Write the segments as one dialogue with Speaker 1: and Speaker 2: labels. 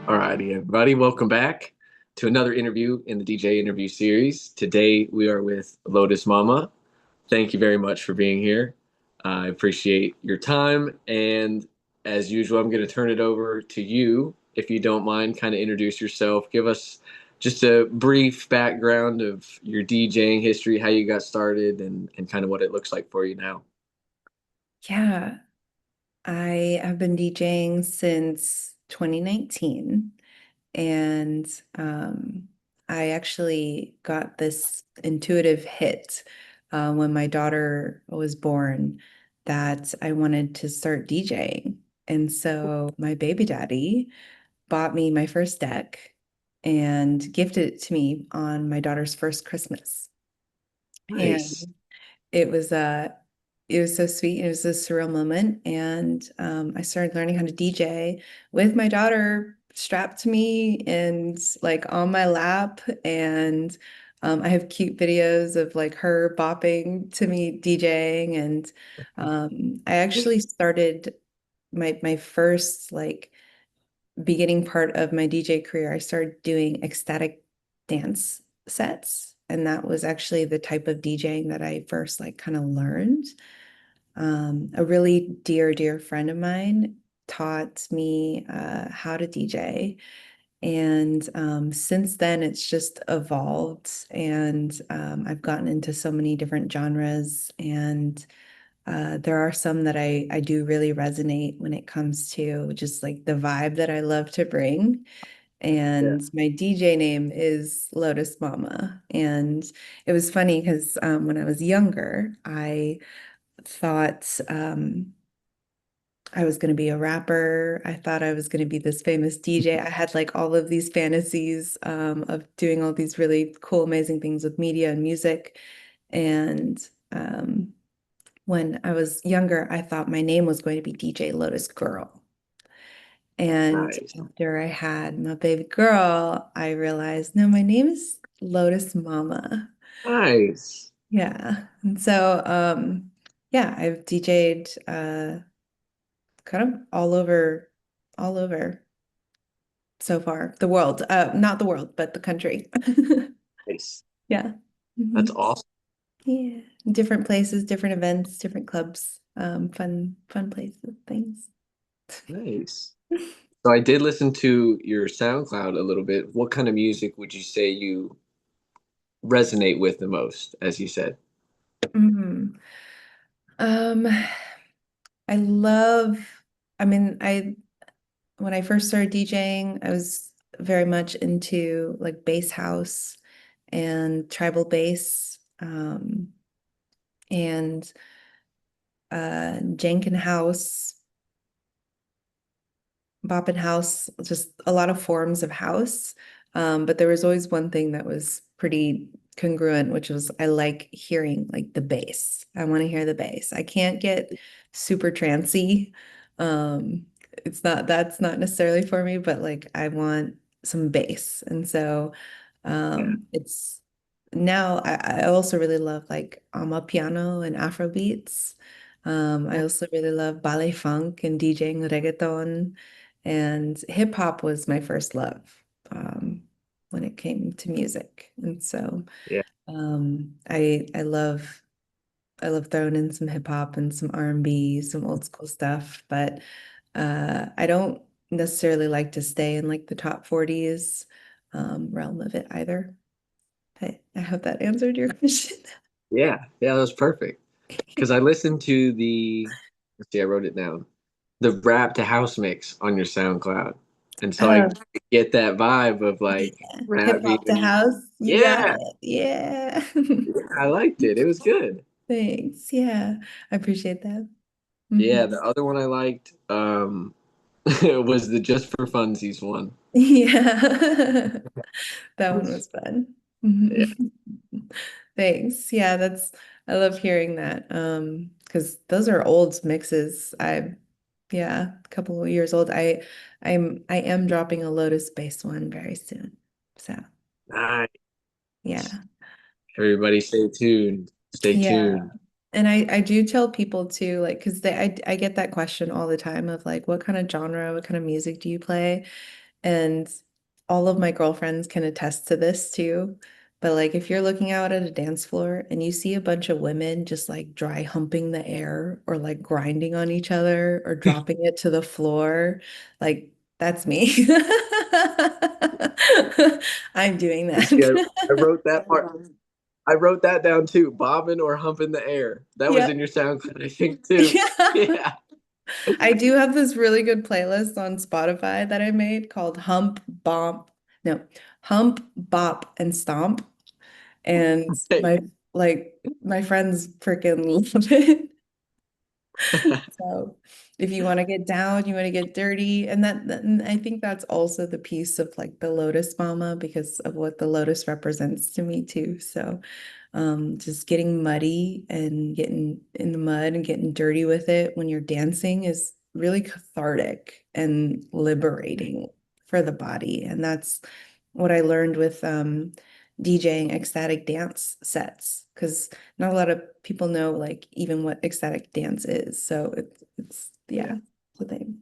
Speaker 1: All righty, everybody. Welcome back to another interview in the DJ interview series. Today we are with Lotus Mama. Thank you very much for being here. I appreciate your time. And as usual, I'm going to turn it over to you. If you don't mind, kind of introduce yourself. Give us just a brief background of your DJing history, how you got started, and kind of what it looks like for you now.
Speaker 2: Yeah, I have been DJing since 2019, and I actually got this intuitive hit when my daughter was born that I wanted to start DJing. And so my baby daddy bought me my first deck and gifted it to me on my daughter's first Christmas.
Speaker 1: Nice.
Speaker 2: And it was it was so sweet. It was a surreal moment. And I started learning how to DJ with my daughter strapped to me and like on my lap. And I have cute videos of like her bopping to me DJing. And I actually started my first like beginning part of my DJ career. I started doing ecstatic dance sets. And that was actually the type of DJing that I first like kind of learned. A really dear friend of mine taught me how to DJ. And since then, it's just evolved. And I've gotten into so many different genres. And there are some that I do really resonate when it comes to just like the vibe that I love to bring.
Speaker 1: Yeah.
Speaker 2: And my DJ name is Lotus Mama. And it was funny because when I was younger, I thought I was going to be a rapper. I thought I was going to be this famous DJ. I had like all of these fantasies of doing all these really cool, amazing things with media and music. And when I was younger, I thought my name was going to be DJ Lotus Girl. And
Speaker 1: Nice.
Speaker 2: after I had my baby girl, I realized, no, my name is Lotus Mama.
Speaker 1: Nice.
Speaker 2: Yeah. And so, yeah, I've DJ'd kind of all over so far the world. Not the world, but the country.
Speaker 1: Nice.
Speaker 2: Yeah.
Speaker 1: That's
Speaker 2: Mhm.
Speaker 1: awesome.
Speaker 2: Yeah. Different places, different events, different clubs, fun places, things.
Speaker 1: Nice. So I did listen to your SoundCloud a little bit. What kind of music would you say you resonate with the most, as you said?
Speaker 2: Mhm. Um, I love, I mean, when I first started DJing, I was very much into like bass house and tribal bass, and Jenkin House, Boppin House, just a lot of forms of house. But there was always one thing that was pretty congruent, which was I like hearing like the bass. I want to hear the bass. I can't get super trancy. Um, that's not necessarily for me, but like I want some bass. And so
Speaker 1: Yeah.
Speaker 2: it's now I also really love like piano and Afro beats. I also really love ballet funk and DJing reggaeton. And hip hop was my first love when it came to music. And so
Speaker 1: Yeah.
Speaker 2: I love throwing in some hip hop and some R&B, some old school stuff, but I don't necessarily like to stay in like the top 40s realm of it either. I hope that answered your question.
Speaker 1: Yeah. Yeah, that was perfect. Because I listened to the, let's see, I wrote it down, the rap to house mix on your SoundCloud. And so I
Speaker 2: Oh,
Speaker 1: get that vibe of
Speaker 2: yeah.
Speaker 1: like
Speaker 2: Hip
Speaker 1: rap
Speaker 2: hop to
Speaker 1: being,
Speaker 2: house. You got
Speaker 1: yeah,
Speaker 2: it. Yeah.
Speaker 1: yeah, I liked it. It was good.
Speaker 2: Thanks. Yeah. I appreciate that.
Speaker 1: Yeah,
Speaker 2: Mhm.
Speaker 1: the other one I liked was the Just for Funsies one.
Speaker 2: Yeah. That one was fun.
Speaker 1: Yeah.
Speaker 2: Mhm. Thanks. Yeah, that's I love hearing that. Because those are old mixes. Yeah, a couple of years old. I am dropping a Lotus based one very soon. So
Speaker 1: Nice.
Speaker 2: yeah.
Speaker 1: Everybody stay tuned. Stay
Speaker 2: Yeah.
Speaker 1: tuned.
Speaker 2: And I do tell people too, like, because I get that question all the time of like, what kind of genre, what kind of music do you play? And all of my girlfriends can attest to this too. But like if you're looking out at a dance floor and you see a bunch of women just like dry humping the air or like grinding on each other or dropping it to the floor, like that's me. I'm doing
Speaker 1: See, I
Speaker 2: that.
Speaker 1: wrote that part. I wrote that down too. Bobbing or humping the air. That was in
Speaker 2: Yep.
Speaker 1: your SoundCloud, I think, too.
Speaker 2: Yeah.
Speaker 1: Yeah.
Speaker 2: I do have this really good playlist on Spotify that I made called no, Hump, Bop, and Stomp. And
Speaker 1: Hey.
Speaker 2: my friends freaking love it. So if you want to get down, you want to get dirty, and I think that's also the piece of like the Lotus Mama because of what the lotus represents to me too. So just getting muddy and getting in the mud and getting dirty with it when you're dancing is really cathartic and liberating for the body. And that's what I learned with DJing ecstatic dance sets, because not a lot of people know like even what ecstatic dance is. So it's
Speaker 1: Yeah.
Speaker 2: yeah, it's a thing.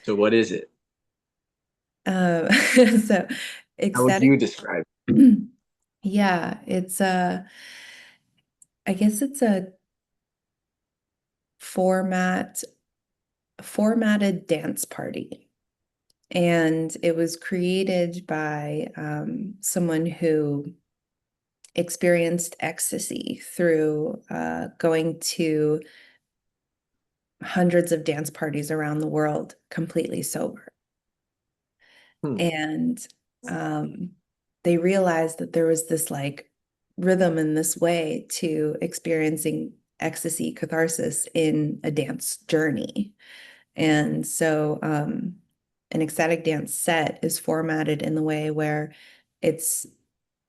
Speaker 1: So what is it?
Speaker 2: So
Speaker 1: How would
Speaker 2: ecstatic,
Speaker 1: you describe
Speaker 2: yeah, it's I guess it's a format formatted dance party. And it was created by someone who experienced ecstasy through going to hundreds of dance parties around the world completely sober.
Speaker 1: it? Hmm.
Speaker 2: And um, they realized that there was this like rhythm in this way to experiencing ecstasy catharsis in a dance journey. And so an ecstatic dance set is formatted in the way where it's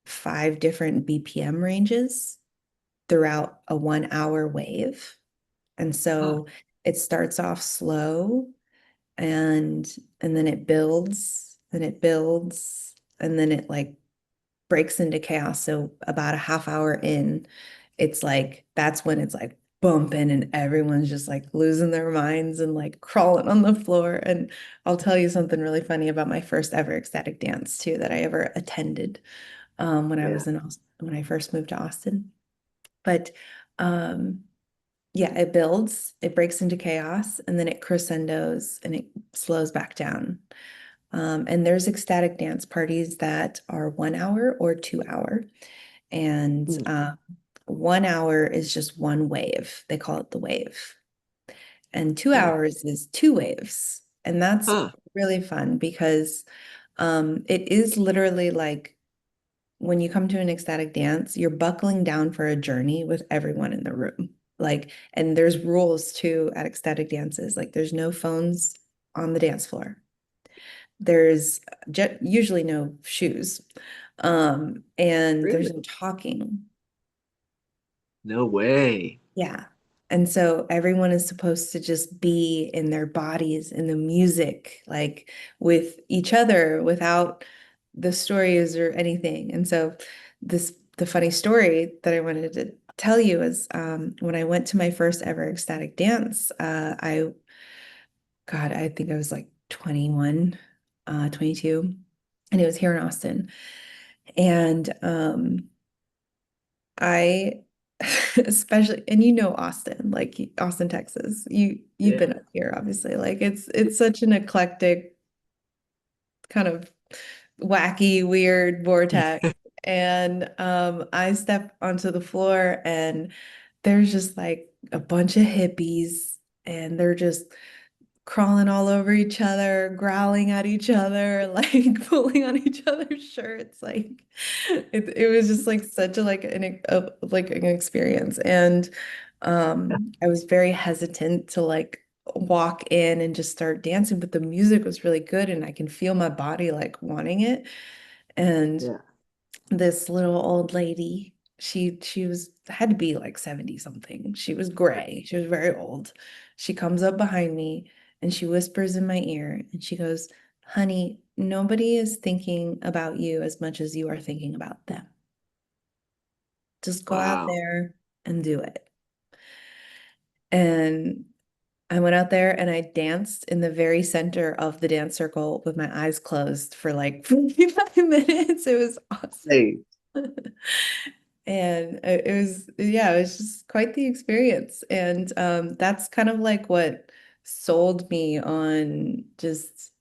Speaker 2: 5 different BPM ranges throughout a 1 hour wave. And
Speaker 1: Huh.
Speaker 2: so it starts off slow and and then it builds and it builds and then it like breaks into chaos. So about a half hour in, it's like that's when it's like bumping and everyone's just like losing their minds and like crawling on the floor. And I'll tell you something really funny about my first ever ecstatic dance too that I ever attended when I
Speaker 1: Yeah.
Speaker 2: was in Austin, when I first moved to Austin. But um yeah, it builds, it breaks into chaos, and then it crescendos and it slows back down. And there's ecstatic dance parties that are 1 hour or 2 hour. And
Speaker 1: Hmm.
Speaker 2: 1 hour is just one wave. They call it the wave. And two
Speaker 1: Okay.
Speaker 2: hours is two waves. And that's
Speaker 1: Huh.
Speaker 2: really fun because it is literally like when you come to an ecstatic dance, you're buckling down for a journey with everyone in the room. Like, and there's rules too at ecstatic dances. Like, there's no phones on the dance floor. There's usually no shoes. And
Speaker 1: Really?
Speaker 2: there's no talking.
Speaker 1: No way.
Speaker 2: Yeah. And so everyone is supposed to just be in their bodies, in the music, like with each other without the stories or anything. And so the funny story that I wanted to tell you is when I went to my first ever ecstatic dance, God, I think I was like 21, 22, and it was here in Austin. And I especially, and you know Austin, like Austin, Texas. You've been
Speaker 1: Yeah.
Speaker 2: up here, obviously. Like it's such an eclectic kind of wacky, weird vortex. And I step onto the floor and there's just like a bunch of hippies and they're just crawling all over each other, growling at each other, like pulling on each other's shirts. Like it was just like such a like an experience. And I was very hesitant to like walk in and just start dancing, but the music was really good and I can feel my body like wanting it. And
Speaker 1: Yeah.
Speaker 2: this little old lady. She was had to be like 70 something. She was gray. She was very old. She comes up behind me and she whispers in my ear and she goes, "Honey, nobody is thinking about you as much as you are thinking about them. Just go out
Speaker 1: Wow.
Speaker 2: there and do it." And I went out there and I danced in the very center of the dance circle with my eyes closed for like 45 minutes. It was awesome.
Speaker 1: Hey,
Speaker 2: And it was, yeah, it was just quite the experience. And that's kind of like what sold me on just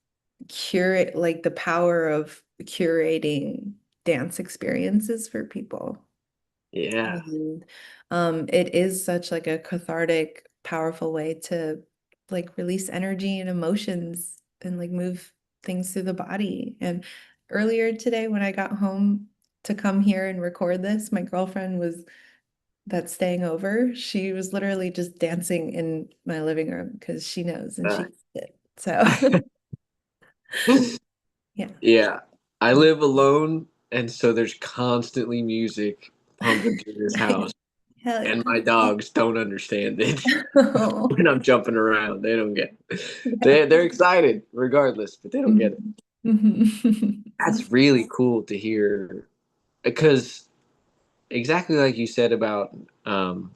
Speaker 2: curate, like the power of curating dance experiences for people.
Speaker 1: yeah,
Speaker 2: And it is such like a cathartic, powerful way to like release energy and emotions and like move things through the body. And earlier today, when I got home to come here and record this, my girlfriend was that's staying over. She was literally just dancing in my living room because she knows and
Speaker 1: uh,
Speaker 2: she gets it. So yeah.
Speaker 1: yeah. I live alone, and so there's constantly music pumping through this house,
Speaker 2: Hell
Speaker 1: and my dogs don't understand it.
Speaker 2: yeah.
Speaker 1: When I'm jumping around, they don't get it.
Speaker 2: Yeah.
Speaker 1: They're excited regardless, but they don't get it.
Speaker 2: Mhm. Mhm.
Speaker 1: That's really cool to hear because exactly like you said about um,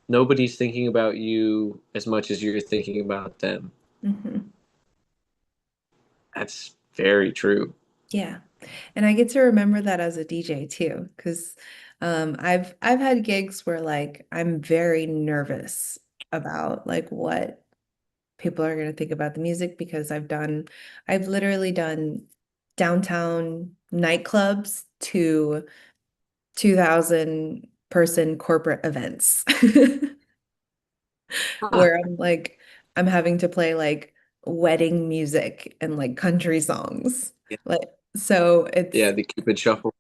Speaker 1: nobody's thinking about you as much as you're thinking about them.
Speaker 2: Mhm.
Speaker 1: That's very true.
Speaker 2: Yeah. And I get to remember that as a DJ too, because I've had gigs where like I'm very nervous about like what people are going to think about the music because I've literally done downtown nightclubs to 2,000 person corporate events
Speaker 1: Huh.
Speaker 2: where I'm having to play like wedding music and like country songs.
Speaker 1: Yeah,
Speaker 2: Like so
Speaker 1: yeah,
Speaker 2: it's
Speaker 1: the Cupid shuffle.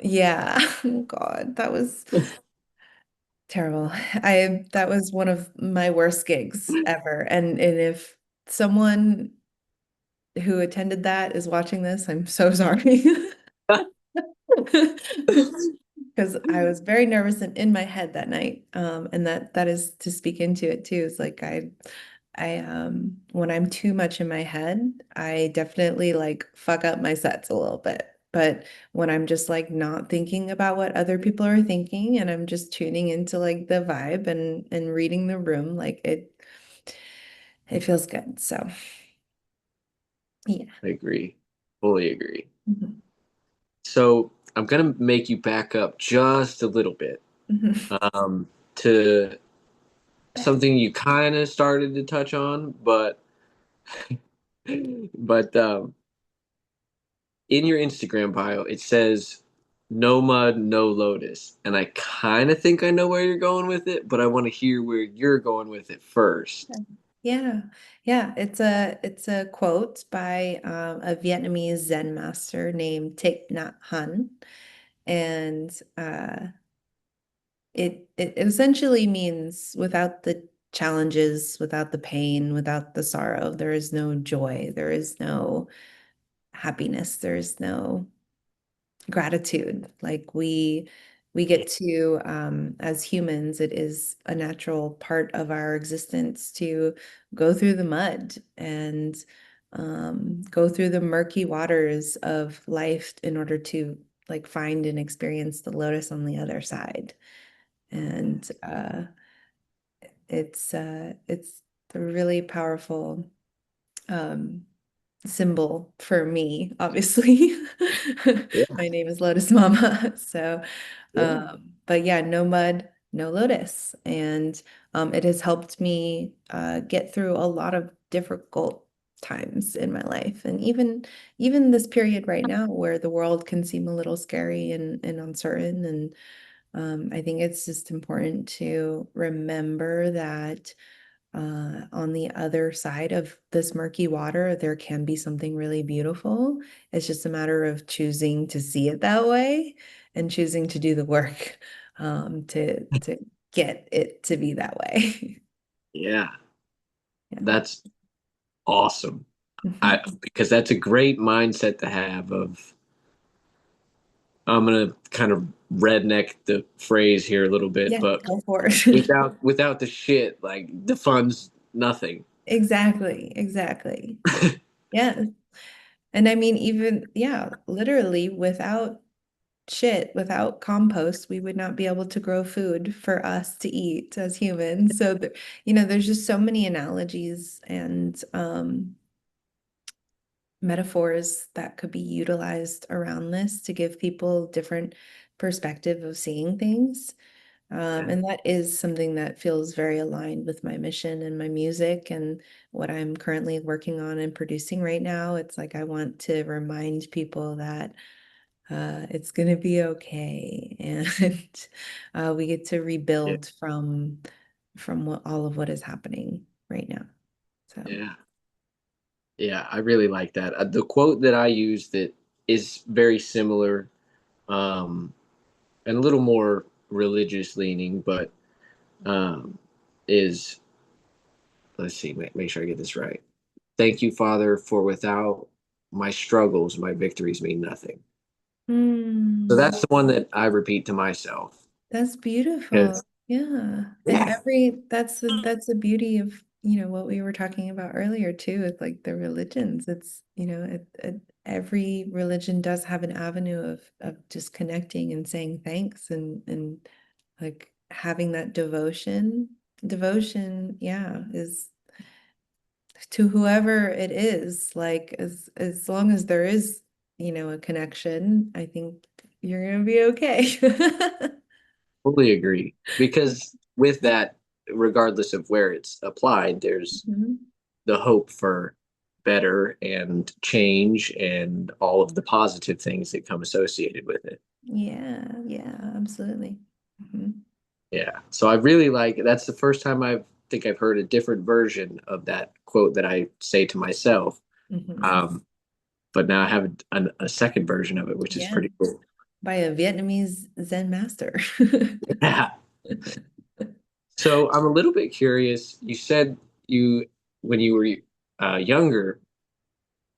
Speaker 2: yeah. Oh God, that was terrible. I that was one of my worst gigs ever. And if someone who attended that is watching this, I'm so sorry. Because I was very nervous and in my head that night. And that is to speak into it too. It's like I when I'm too much in my head, I definitely like fuck up my sets a little bit. But when I'm just like not thinking about what other people are thinking and I'm just tuning into like the vibe and reading the room, like it feels good. So yeah.
Speaker 1: I agree. Fully agree.
Speaker 2: Mhm.
Speaker 1: So I'm gonna make you back up just a little bit
Speaker 2: Mhm.
Speaker 1: to something you kind of started to touch on, but in your Instagram bio it says no mud, no lotus, and I kind of think I know where you're going with it, but I want to hear where you're going with it first.
Speaker 2: Yeah, yeah. It's a quote by a Vietnamese Zen master named Thich Nhat Hanh, and it essentially means without the challenges, without the pain, without the sorrow, there is no joy, there is no happiness, there is no gratitude. Like we
Speaker 1: Yeah,
Speaker 2: get to as humans, it is a natural part of our existence to go through the mud and go through the murky waters of life in order to like find and experience the lotus on the other side. And it's a really powerful um symbol for me, obviously.
Speaker 1: yeah,
Speaker 2: My name is Lotus Mama. So,
Speaker 1: yeah.
Speaker 2: but yeah, no mud, no lotus. And it has helped me get through a lot of difficult times in my life. And even this period right now where the world can seem a little scary and uncertain. And I think it's just important to remember that on the other side of this murky water, there can be something really beautiful. It's just a matter of choosing to see it that way and choosing to do the work to get it to be that way.
Speaker 1: Yeah,
Speaker 2: Yeah.
Speaker 1: that's awesome.
Speaker 2: Mhm.
Speaker 1: I because that's a great mindset to have of I'm gonna kind of redneck the phrase here a little bit,
Speaker 2: Yeah,
Speaker 1: but
Speaker 2: go for it.
Speaker 1: without the shit, like the fun's nothing.
Speaker 2: Exactly, exactly. Yeah. And I mean, even, yeah, literally without shit, without compost, we would not be able to grow food for us to eat as humans. So, there's just so many analogies and metaphors that could be utilized around this to give people different perspective of seeing things.
Speaker 1: Yeah.
Speaker 2: And that is something that feels very aligned with my mission and my music and what I'm currently working on and producing right now. It's like I want to remind people that it's going to be okay, and we get to
Speaker 1: Yeah.
Speaker 2: rebuild from all of what is happening right now. So,
Speaker 1: Yeah. Yeah, I really like that. The quote that I use that is very similar, um, and a little more religious leaning, but um, is let's see, make sure I get this right. Thank you, Father, for without my struggles, my victories mean nothing. So
Speaker 2: hmm.
Speaker 1: that's the one that I repeat to myself
Speaker 2: That's beautiful.
Speaker 1: because
Speaker 2: Yeah. And
Speaker 1: yeah,
Speaker 2: that's the beauty of, what we were talking about earlier too, with like the religions. It's, every religion does have an avenue of just connecting and saying thanks and like having that devotion. Devotion, yeah, is to whoever it is. Like as long as there is, a connection, I think you're gonna be okay.
Speaker 1: fully agree. Because with that, regardless of where it's applied, there's
Speaker 2: Mhm.
Speaker 1: the hope for better and change and all of the positive things that come associated with it.
Speaker 2: Yeah, yeah, absolutely. Mhm.
Speaker 1: Yeah. So I really like that's the first time I've heard a different version of that quote that I say to myself.
Speaker 2: Mhm.
Speaker 1: Um, but now I have a second version of it, which is
Speaker 2: Yeah,
Speaker 1: pretty cool.
Speaker 2: by a Vietnamese Zen master.
Speaker 1: Yeah. So I'm a little bit curious. You said you, when you were younger,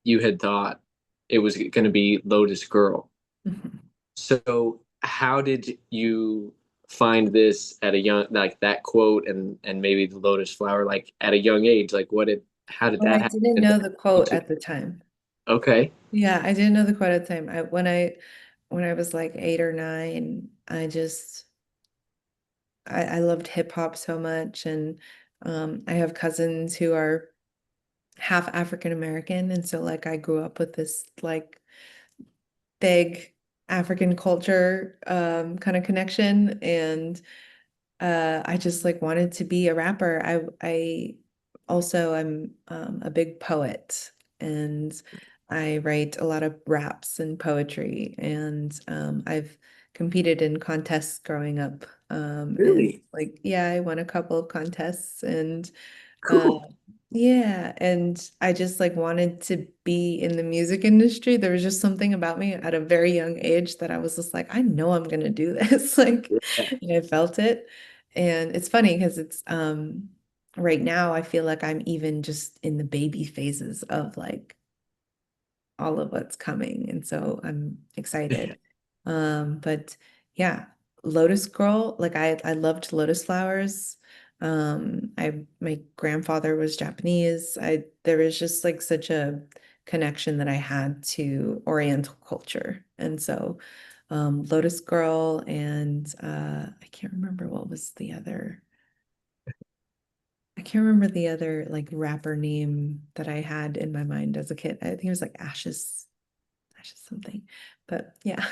Speaker 1: you had thought it was going to be Lotus Girl.
Speaker 2: Mhm.
Speaker 1: So how did you find this at a young, like that quote and maybe the lotus flower, like at a young age? Like how did
Speaker 2: Oh, I
Speaker 1: that happen?
Speaker 2: didn't
Speaker 1: And
Speaker 2: know
Speaker 1: what
Speaker 2: the
Speaker 1: led you
Speaker 2: quote
Speaker 1: to?
Speaker 2: at the time.
Speaker 1: Okay,
Speaker 2: Yeah, I didn't know the quote at the time. When I was like 8 or 9, I loved hip hop so much, and I have cousins who are half African American, and so like I grew up with this like big African culture kind of connection, and I just like wanted to be a rapper. I also am a big poet, and I write a lot of raps and poetry, and I've competed in contests growing up. And
Speaker 1: really
Speaker 2: like, yeah, I won a couple of contests, and uh,
Speaker 1: cool.
Speaker 2: yeah, and I just like wanted to be in the music industry. There was just something about me at a very young age that I was just like, I know I'm gonna do this. Like,
Speaker 1: Yeah,
Speaker 2: and I felt it. And it's funny because it's right now I feel like I'm even just in the baby phases of like all of what's coming. And so I'm excited. But yeah, Lotus Girl, like I loved lotus flowers. My grandfather was Japanese. I There was just like such a connection that I had to Oriental culture. And so Lotus Girl and I can't remember what was the other. I can't remember the other like rapper name that I had in my mind as a kid. I think it was like Ashes something. But yeah.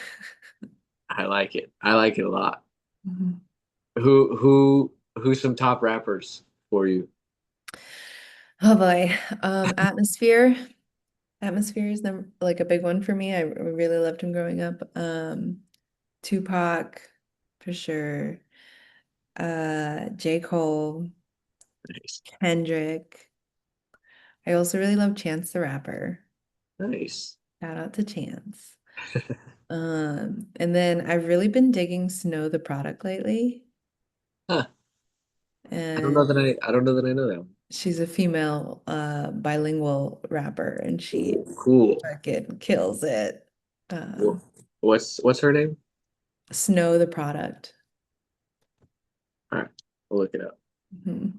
Speaker 1: I like it. I like it a lot.
Speaker 2: Mhm.
Speaker 1: Who's some top rappers for you?
Speaker 2: Oh boy. Atmosphere. Atmosphere is like a big one for me. I really loved him growing up. Tupac for sure. J. Cole,
Speaker 1: Nice,
Speaker 2: Kendrick. I also really love Chance the Rapper.
Speaker 1: nice.
Speaker 2: Shout out to Chance. And then I've really been digging Snow the Product lately.
Speaker 1: Huh.
Speaker 2: And
Speaker 1: I don't know that I know that one.
Speaker 2: she's a female bilingual rapper, and she
Speaker 1: Cool.
Speaker 2: fucking kills it. Uh,
Speaker 1: Wh- what's her name?
Speaker 2: Snow the Product.
Speaker 1: All right, we'll look it up.
Speaker 2: Mhm.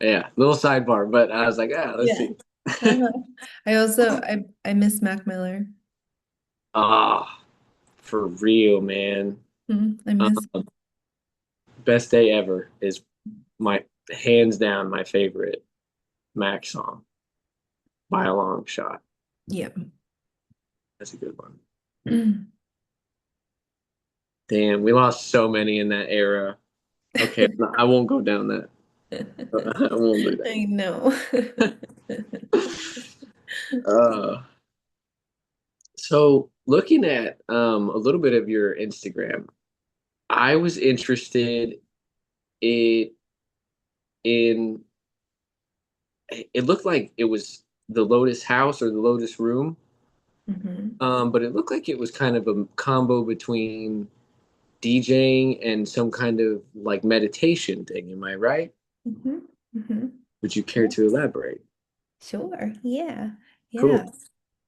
Speaker 1: Yeah, little sidebar, but I was like, let's
Speaker 2: Yeah.
Speaker 1: see.
Speaker 2: Uh-huh. I miss Mac Miller.
Speaker 1: Ah, for real, man.
Speaker 2: I miss
Speaker 1: Um, Best Day Ever is my hands down my favorite Mac song by a long shot.
Speaker 2: yeah.
Speaker 1: That's a good one. Damn, we lost so many in that era. Okay, I won't go down that. I won't do
Speaker 2: I know.
Speaker 1: that. Uh, so looking at a little bit of your Instagram, I was interested in in it looked like it was the Lotus House or the Lotus Room,
Speaker 2: hmm
Speaker 1: but it looked like it was kind of a combo between DJing and some kind of like meditation thing. Am I right?
Speaker 2: hmm hmm
Speaker 1: Would you care to
Speaker 2: Yes.
Speaker 1: elaborate?
Speaker 2: Sure. Yeah. Yeah.
Speaker 1: Cool.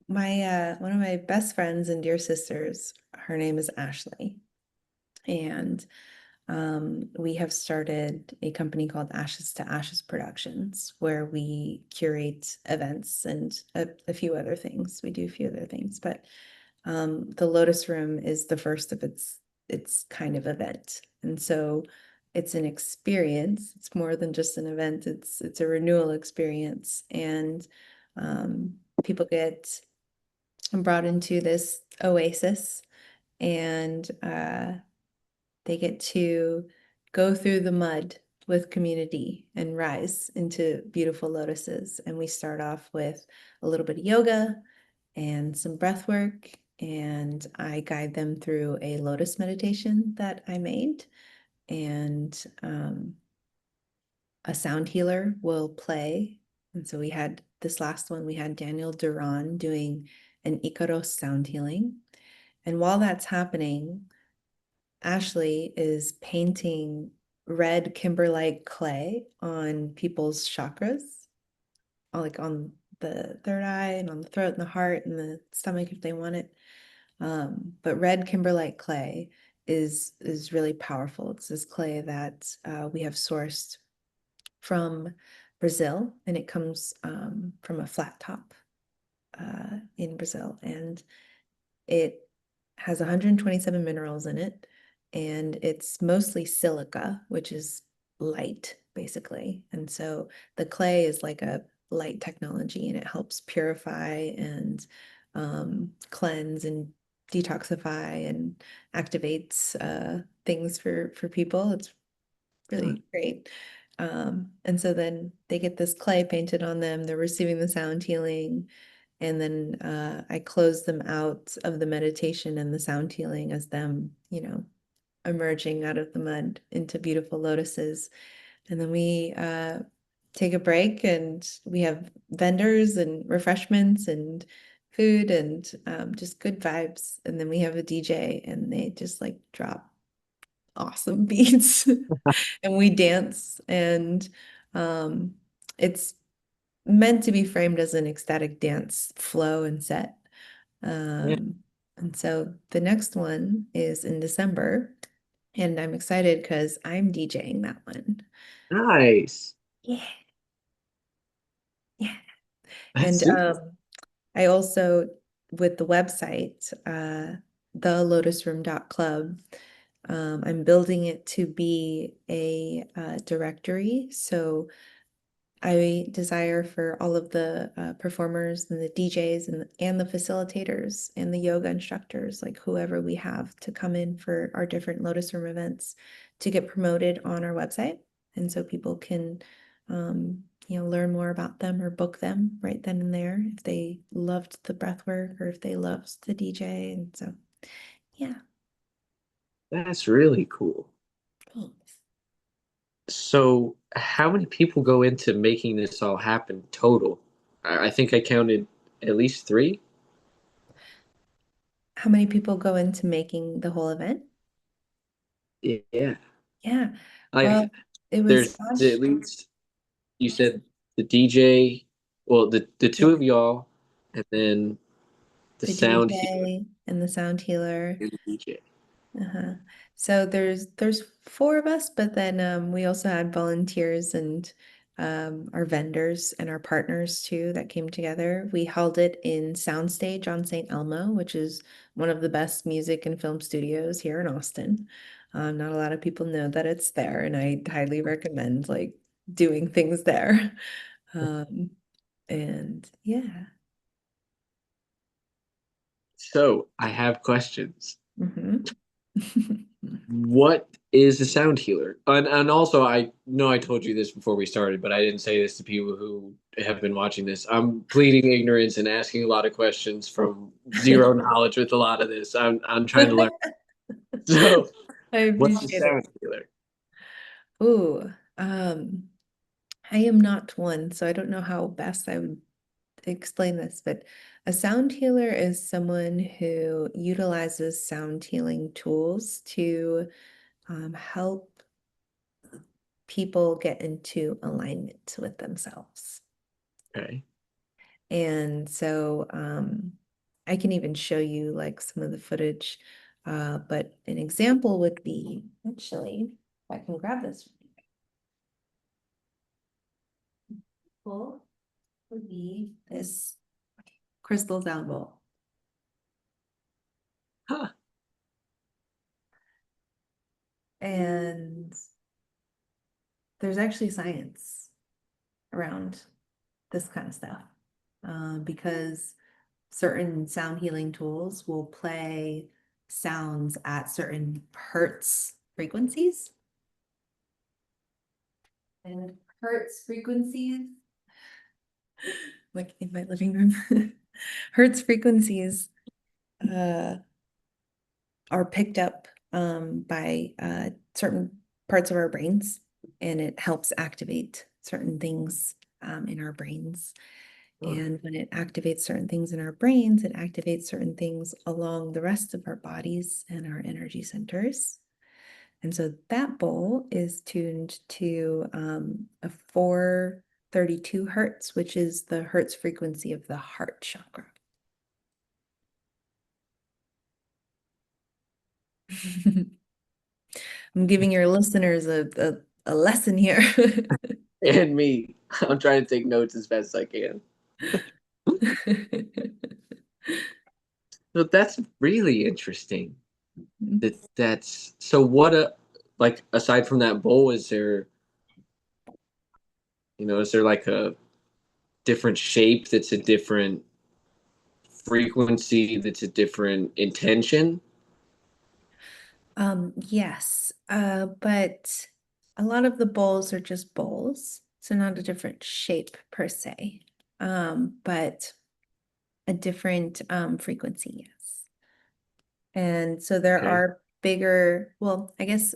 Speaker 2: My one of my best friends and dear sisters, her name is Ashley. And we have started a company called Ashes to Ashes Productions, where we curate events and a few other things. We do a few other things, but the Lotus Room is the first of its kind of event, and so it's an experience. It's more than just an event. It's a renewal experience, and people get brought into this oasis, and they get to go through the mud with community and rise into beautiful lotuses. And we start off with a little bit of yoga and some breath work. And I guide them through a lotus meditation that I made. And a sound healer will play. And so we had this last one, we had Daniel Duran doing an Icaros sound healing. And while that's happening, Ashley is painting red kimberlite clay on people's chakras, like on the third eye and on the throat and the heart and the stomach if they want it. But red kimberlite clay is really powerful. It's this clay that we have sourced from Brazil, and it comes from a flat top in Brazil, and it has 127 minerals in it, and it's mostly silica, which is light, basically. And so the clay is like a light technology, and it helps purify and cleanse and detoxify and activates things for people. It's really great. And so then they get this clay painted on them, they're receiving the sound healing, and then I close them out of the meditation and the sound healing as them, emerging out of the mud into beautiful lotuses. And then we take a break and we have vendors and refreshments and food and just good vibes. And then we have a DJ and they just like drop awesome beats and we dance and um, it's meant to be framed as an ecstatic dance flow and set.
Speaker 1: Yeah.
Speaker 2: Um, and so the next one is in December, and I'm excited because I'm DJing that one.
Speaker 1: Nice.
Speaker 2: Yeah, yeah.
Speaker 1: That's
Speaker 2: And
Speaker 1: super.
Speaker 2: I also, with the website, thelotusroom.club, I'm building it to be a directory. So I desire for all of the performers and the DJs and the facilitators and the yoga instructors, like whoever we have to come in for our different Lotus Room events, to get promoted on our website. And so people can, learn more about them or book them right then and there if they loved the breath work or if they loved the DJ. And so, yeah.
Speaker 1: That's really cool.
Speaker 2: Thanks.
Speaker 1: So, how many people go into making this all happen total? I think I counted at least three.
Speaker 2: How many people go into making the whole event?
Speaker 1: Yeah.
Speaker 2: Yeah.
Speaker 1: Like,
Speaker 2: Well, it was
Speaker 1: there's at
Speaker 2: Ash.
Speaker 1: least, you said the DJ, well, the two
Speaker 2: Yeah.
Speaker 1: of y'all, and then the
Speaker 2: The
Speaker 1: sound healer
Speaker 2: DJ and the sound healer.
Speaker 1: and the DJ.
Speaker 2: Uh-huh. So there's four of us, but then we also had volunteers and our vendors and our partners too that came together. We held it in Soundstage on St. Elmo, which is one of the best music and film studios here in Austin. Not a lot of people know that it's there, and I highly recommend like doing things there. Um, and yeah.
Speaker 1: So I have questions.
Speaker 2: Mhm.
Speaker 1: What is a sound healer? And also, I know I told you this before we started, but I didn't say this to people who have been watching this. I'm pleading ignorance and asking a lot of questions from zero knowledge with a lot of this. I'm trying to learn. So,
Speaker 2: I
Speaker 1: what's a
Speaker 2: appreciate it.
Speaker 1: sound healer?
Speaker 2: Ooh, I am not one, so I don't know how best I would explain this, but a sound healer is someone who utilizes sound healing tools to help people get into alignment with themselves.
Speaker 1: Okay.
Speaker 2: And so I can even show you like some of the footage, but an example would be actually, if I can grab this would be this crystal sound bowl.
Speaker 1: Huh.
Speaker 2: And there's actually science around this kind of stuff because certain sound healing tools will play sounds at certain hertz frequencies. And hertz frequencies, like in my living room, hertz frequencies uh, are picked up by certain parts of our brains, and it helps activate certain things in our brains.
Speaker 1: Huh.
Speaker 2: And when it activates certain things in our brains, it activates certain things along the rest of our bodies and our energy centers. And so that bowl is tuned to a 432 hertz, which is the hertz frequency of the heart chakra. I'm giving your listeners a lesson here.
Speaker 1: And me, I'm trying to take notes as best as I can. So that's really interesting. That's so what a like aside from that bowl, is there, is there like a different shape that's a different frequency that's a different intention?
Speaker 2: Yes, but a lot of the bowls are just bowls, so not a different shape per se, but a different frequency, yes. And so there
Speaker 1: Okay.
Speaker 2: are bigger, well, I guess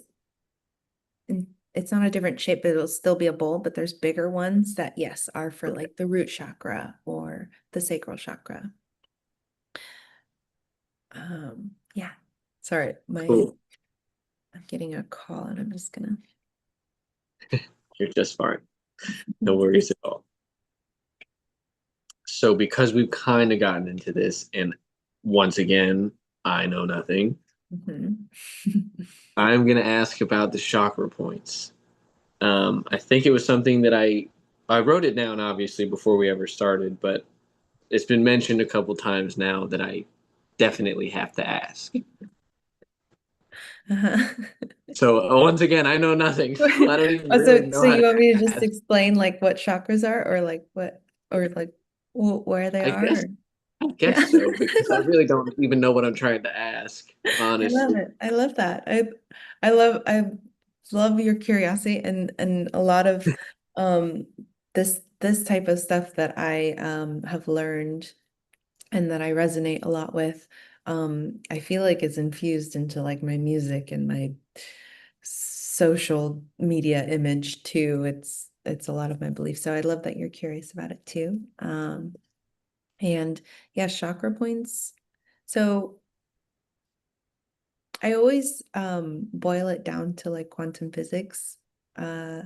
Speaker 2: it's not a different shape, but it'll still be a bowl, but there's bigger ones that, yes, are for
Speaker 1: Okay.
Speaker 2: like the root chakra or the sacral chakra. Yeah. Sorry,
Speaker 1: Cool.
Speaker 2: I'm getting a call and I'm just gonna.
Speaker 1: You're just fine. No worries at all. So because we've kind of gotten into this, and once again, I know nothing,
Speaker 2: Mhm.
Speaker 1: I'm gonna ask about the chakra points. I think it was something that I wrote it down obviously before we ever started, but it's been mentioned a couple times now that I definitely have to ask.
Speaker 2: Uh-huh.
Speaker 1: So once again, I know nothing, so I don't even
Speaker 2: Oh,
Speaker 1: really
Speaker 2: so
Speaker 1: know how
Speaker 2: you
Speaker 1: to
Speaker 2: want me to just
Speaker 1: ask.
Speaker 2: explain like what chakras are or like what or like where they
Speaker 1: I guess
Speaker 2: are?
Speaker 1: I
Speaker 2: Yeah.
Speaker 1: guess so, because I really don't even know what I'm trying to ask,
Speaker 2: I love
Speaker 1: honestly.
Speaker 2: it. I love that. I love your curiosity and a lot of um this type of stuff that I have learned and that I resonate a lot with. I feel like it's infused into like my music and my social media image too. It's a lot of my beliefs. So I love that you're curious about it too. And yeah, chakra points. So I always boil it down to like quantum physics. Uh,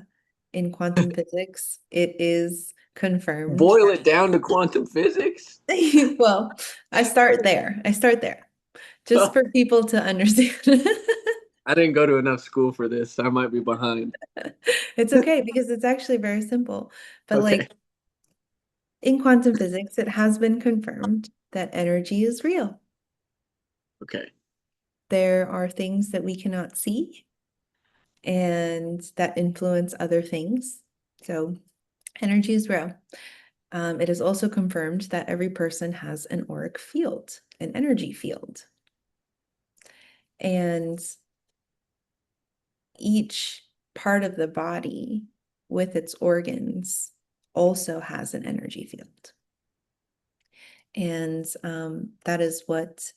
Speaker 2: in quantum physics, it is confirmed
Speaker 1: Boil
Speaker 2: that,
Speaker 1: it down to quantum physics?
Speaker 2: well, I start there. I start there just for people to understand.
Speaker 1: I didn't go to enough school for this. So I might be behind.
Speaker 2: It's okay because it's actually very simple. But
Speaker 1: Okay.
Speaker 2: like in quantum physics, it has been confirmed that energy is real.
Speaker 1: Okay.
Speaker 2: There are things that we cannot see and that influence other things. So energy is real. It is also confirmed that every person has an auric field, an energy field. And each part of the body with its organs also has an energy field. And that is what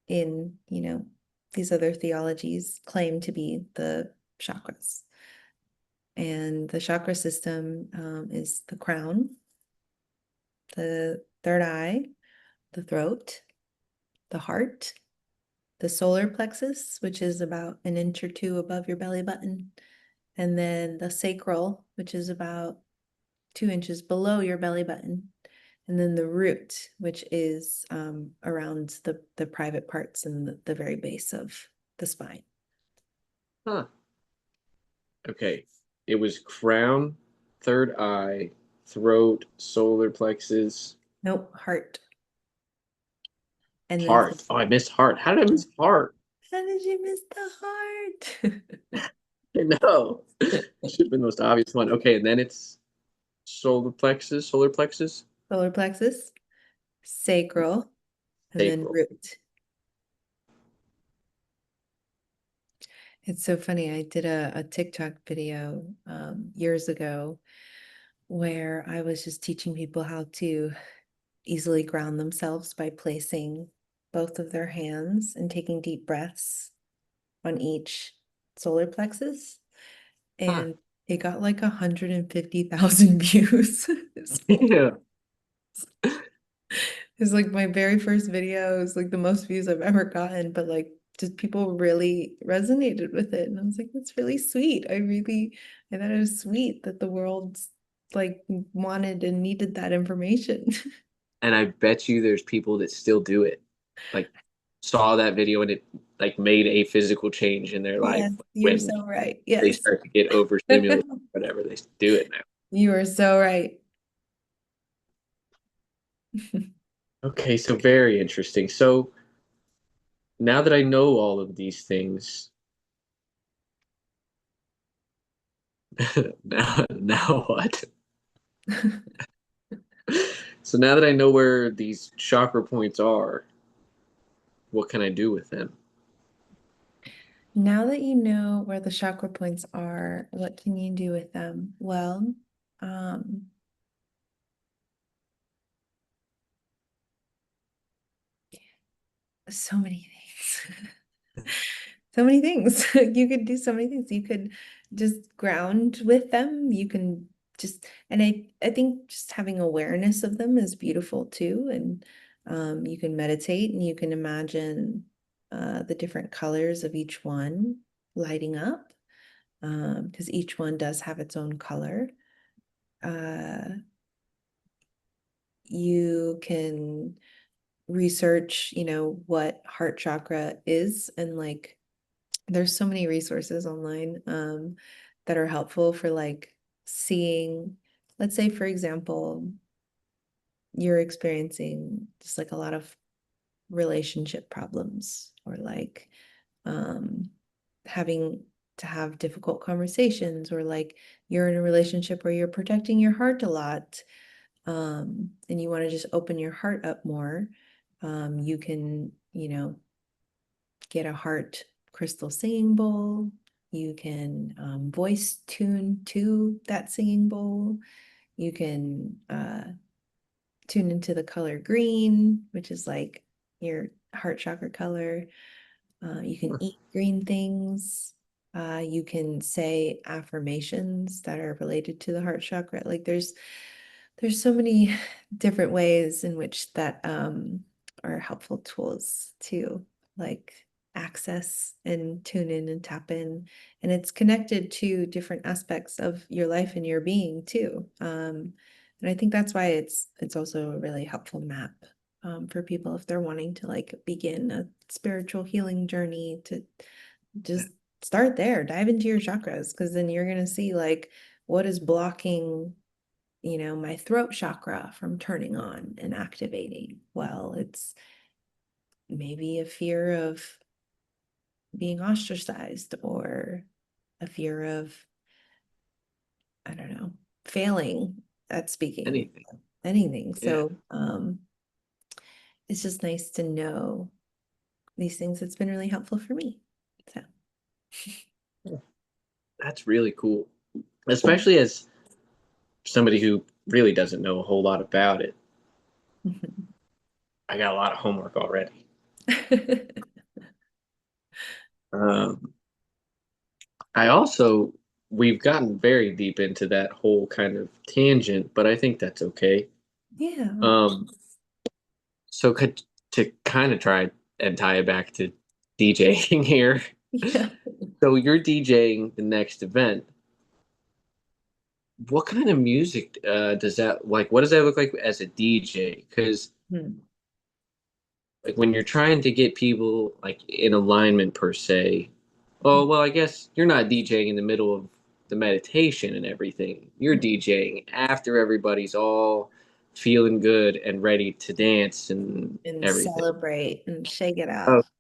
Speaker 2: in, these other theologies claim to be the chakras. And the chakra system is the crown, the third eye, the throat, the heart, the solar plexus, which is about an inch or two above your belly button, and then the sacral, which is about 2 inches below your belly button, and then the root, which is around the private parts and the very base of the spine.
Speaker 1: Huh. Okay. It was crown, third eye, throat, solar plexus,
Speaker 2: Nope, heart. And then
Speaker 1: heart. Oh, I missed heart. How did I miss heart?
Speaker 2: how did you miss the heart?
Speaker 1: I know. Should have been the most obvious one. Okay, and then it's solar plexus,
Speaker 2: Solar plexus, sacral, and then
Speaker 1: sacral.
Speaker 2: root. It's so funny. I did a TikTok video years ago where I was just teaching people how to easily ground themselves by placing both of their hands and taking deep breaths on each solar plexus.
Speaker 1: Huh.
Speaker 2: And it got like 150,000 views.
Speaker 1: Yeah.
Speaker 2: It's like my very first video. It was like the most views I've ever gotten, but like just people really resonated with it. And I was like, that's really sweet. I thought it was sweet that the world like wanted and needed that information.
Speaker 1: And I bet you there's people that still do it. Like saw that video and it like made a physical change in their life
Speaker 2: Yes, you're
Speaker 1: when
Speaker 2: so right.
Speaker 1: they
Speaker 2: Yes.
Speaker 1: start to get overstimulated, whatever, they do it now.
Speaker 2: You are so right.
Speaker 1: Okay, so very interesting. So now that I know all of these things, now what? So now that I know where these chakra points are, what can I do with them?
Speaker 2: Now that you know where the chakra points are, what can you do with them? Well, um, so many things. So many things. You could do so many things. You could just ground with them. You can just, and I think just having awareness of them is beautiful too. And you can meditate and you can imagine the different colors of each one lighting up, because each one does have its own color. Uh, you can research, what heart chakra is and like there's so many resources online that are helpful for like seeing, let's say, for example, you're experiencing just like a lot of relationship problems or like um, having to have difficult conversations or like you're in a relationship where you're protecting your heart a lot and you want to just open your heart up more. You can, get a heart crystal singing bowl. You can voice tune to that singing bowl. You can tune into the color green, which is like your heart chakra color. You can eat green things. You can say affirmations that are related to the heart chakra. Like there's so many different ways in which that are helpful tools to like access and tune in and tap in. And it's connected to different aspects of your life and your being too. And I think that's why it's also a really helpful map for people if they're wanting to like begin a spiritual healing journey to just start there, dive into your chakras, because then you're going to see like what is blocking, my throat chakra from turning on and activating. Well, it's maybe a fear of being ostracized or a fear of, I don't know, failing at speaking,
Speaker 1: Anything.
Speaker 2: anything.
Speaker 1: Yeah.
Speaker 2: So, it's just nice to know these things. It's been really helpful for me. So,
Speaker 1: That's really cool. Especially as somebody who really doesn't know a whole lot about it. I got a lot of homework already. Um, I also, we've gotten very deep into that whole kind of tangent, but I think that's okay.
Speaker 2: yeah,
Speaker 1: Um, so to kind of try and tie it back to DJing here.
Speaker 2: yeah.
Speaker 1: So you're DJing the next event. What kind of music does that like? What does that look like as a DJ? Because
Speaker 2: Hmm.
Speaker 1: like when you're trying to get people like in alignment per se, oh well, I guess you're not DJing in the middle of the meditation and everything. You're DJing after everybody's all feeling good and ready to dance and
Speaker 2: And
Speaker 1: everything.
Speaker 2: celebrate and shake it
Speaker 1: Oh,
Speaker 2: off.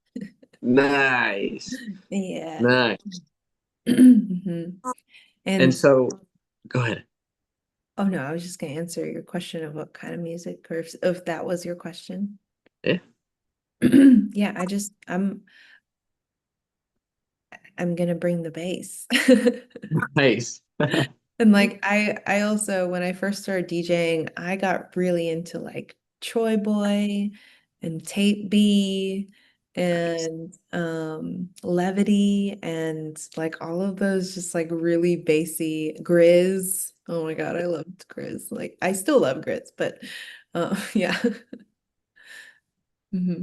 Speaker 1: nice,
Speaker 2: Yeah.
Speaker 1: nice.
Speaker 2: Mhm.
Speaker 1: And
Speaker 2: And
Speaker 1: so, go ahead.
Speaker 2: oh no, I was just gonna answer your question of what kind of music, or if that was your question.
Speaker 1: Yeah,
Speaker 2: Yeah, I'm gonna bring the bass.
Speaker 1: nice.
Speaker 2: And like I also when I first started DJing, I got really into like Troy Boy and Tape B
Speaker 1: Nice.
Speaker 2: and Levity and like all of those just like really bassy Grizz. Oh my God, I loved Grizz. Like I still love Grizz, but yeah. hmm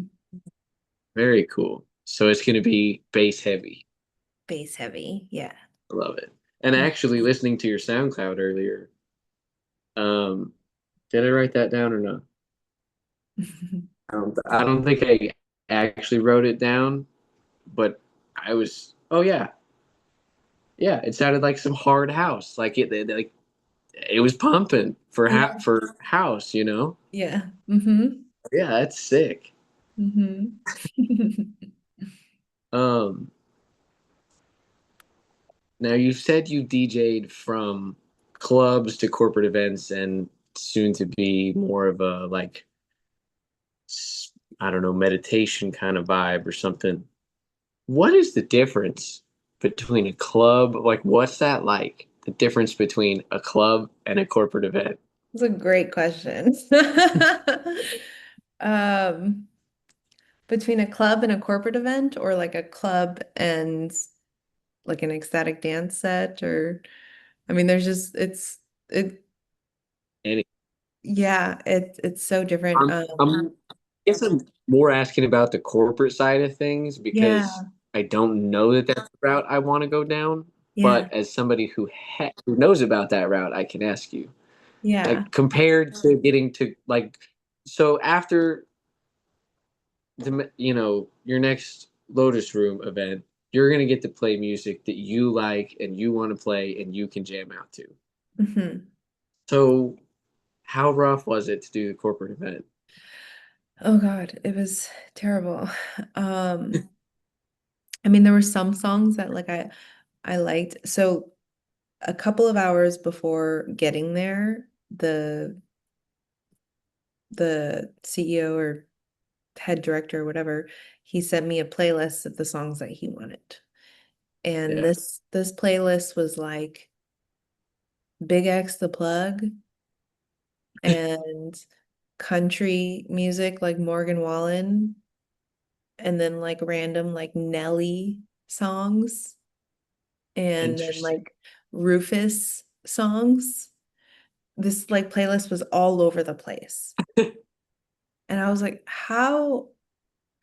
Speaker 1: Very cool. So it's going to be bass heavy.
Speaker 2: Bass heavy. Yeah.
Speaker 1: I love it. And
Speaker 2: Yeah.
Speaker 1: actually, listening to your SoundCloud earlier, um, did I write that down or not? I don't think I actually wrote it down, but I was. Oh yeah, yeah. It sounded like some hard house. Like it was pumping
Speaker 2: Yeah.
Speaker 1: for house. You know?
Speaker 2: Yeah. hmm
Speaker 1: Yeah, that's sick.
Speaker 2: hmm
Speaker 1: Um, Now you said you DJ'd from clubs to corporate events and soon to be more of a like I don't know, meditation kind of vibe or something. What is the difference between a club? Like, what's that like? The difference between a club and a corporate event?
Speaker 2: That's a great question. Um, between a club and a corporate event, or like a club and like an ecstatic dance set, or I mean, there's just it
Speaker 1: Any,
Speaker 2: yeah, it's so different.
Speaker 1: I guess I'm more asking about the corporate side of things because
Speaker 2: Yeah,
Speaker 1: I don't know that that's the route I want to go down.
Speaker 2: yeah,
Speaker 1: But as somebody who knows about that route, I can ask you.
Speaker 2: yeah.
Speaker 1: Like compared to getting to like so after your next Lotus Room event, you're gonna get to play music that you like and you want to play and you can jam out to.
Speaker 2: hmm
Speaker 1: So how rough was it to do the corporate event?
Speaker 2: Oh God, it was terrible. Um, I mean, there were some songs that like I liked. So a couple of hours before getting there, the CEO or head director or whatever, he sent me a playlist of the songs that he wanted. And
Speaker 1: Yeah,
Speaker 2: this playlist was like Big X the Plug and country music like Morgan Wallen and then like random like Nelly songs and then
Speaker 1: interesting.
Speaker 2: like Rufus songs. This like playlist was all over the place. And I was like, how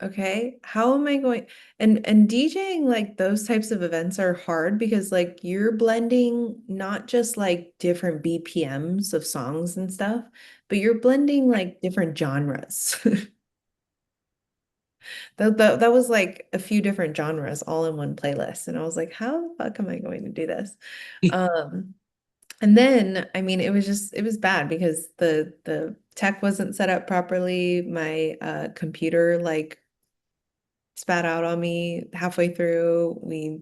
Speaker 2: okay, how am I going and DJing like those types of events are hard because like you're blending not just like different BPMs of songs and stuff, but you're blending like different genres. That was like a few different genres all in one playlist. And I was like, how the fuck am I going to do this? Um, and then, I mean, it was bad because the tech wasn't set up properly. My computer like spat out on me halfway through. We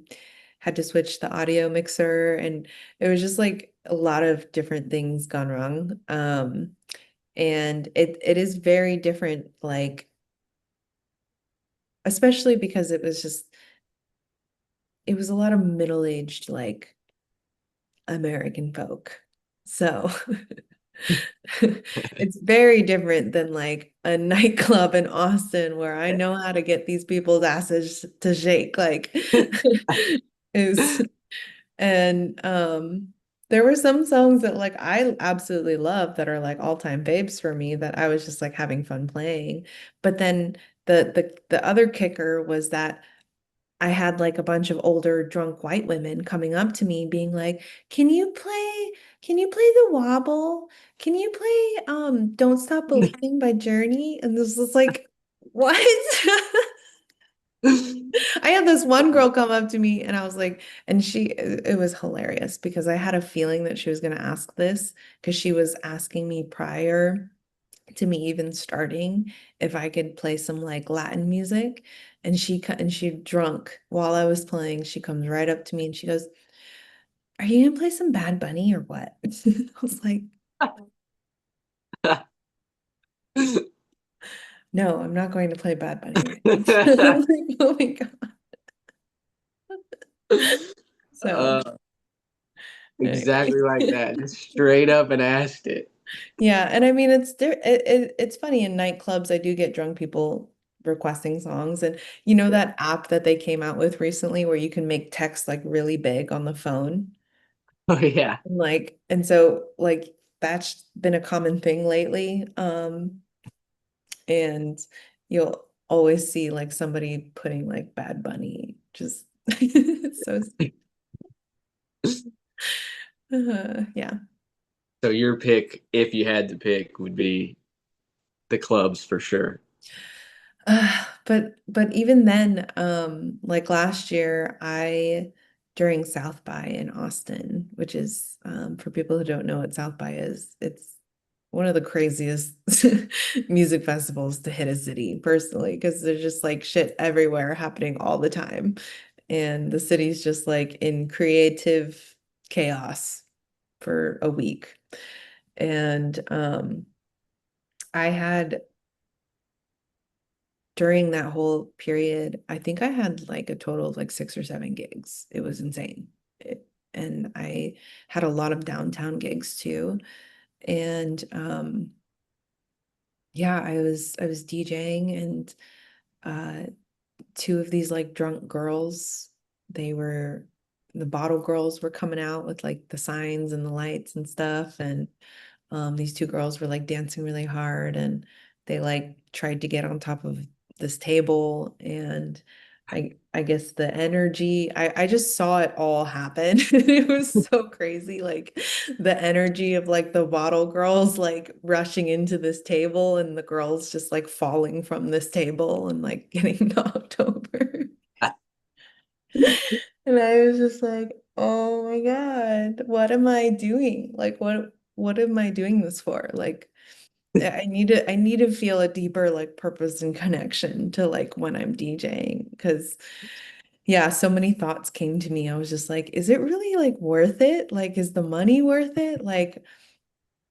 Speaker 2: had to switch the audio mixer, and it was just like a lot of different things gone wrong. And it is very different, like especially because it was a lot of middle-aged like American folk. So it's very different than like a nightclub in Austin where I know how to get these people's asses to shake. Like is and there were some songs that like I absolutely love that are like all-time faves for me that I was just like having fun playing. But then the other kicker was that I had like a bunch of older drunk white women coming up to me being like, can you play The Wobble? Can you play Don't Stop Believing by Journey?" And this was like, what? I had this one girl come up to me and I was like, and it was hilarious because I had a feeling that she was going to ask this because she was asking me prior to me even starting if I could play some like Latin music. And she drunk while I was playing, she comes right up to me and she goes, "Are you gonna play some Bad Bunny or what?" I was like, "No, I'm not going to play Bad Bunny right now." I was like, oh my God. So
Speaker 1: uh,
Speaker 2: anyway.
Speaker 1: exactly like that. Just straight up and asked it.
Speaker 2: Yeah, and I mean it's funny in nightclubs I do get drunk people requesting songs, and you know
Speaker 1: Yeah.
Speaker 2: that app that they came out with recently where you can make text like really big on the phone.
Speaker 1: Oh yeah.
Speaker 2: Like, and so like that's been a common thing lately. And you'll always see like somebody putting like Bad Bunny just so yeah.
Speaker 1: So your pick, if you had to pick, would be the clubs for sure.
Speaker 2: But even then, like last year, I during South by in Austin, which is for people who don't know what South by is, it's one of the craziest music festivals to hit a city personally, because there's just like shit everywhere happening all the time. And the city's just like in creative chaos for a week. And I had during that whole period, I think I had like a total of like 6 or 7 gigs. It was insane. And I had a lot of downtown gigs too. And yeah, I was DJing and uh two of these like drunk girls, they were the bottle girls were coming out with like the signs and the lights and stuff. And these two girls were like dancing really hard and they like tried to get on top of this table. And I guess the energy, I just saw it all happen. It was so crazy. Like the energy of like the bottle girls like rushing into this table and the girls just like falling from this table and like getting knocked over. And I was just like, oh my God, what am I doing? Like what am I doing this for? Like I need to feel a deeper like purpose and connection to like when I'm DJing. Because yeah, so many thoughts came to me. I was just like, is it really like worth it? Like, is the money worth it? Like,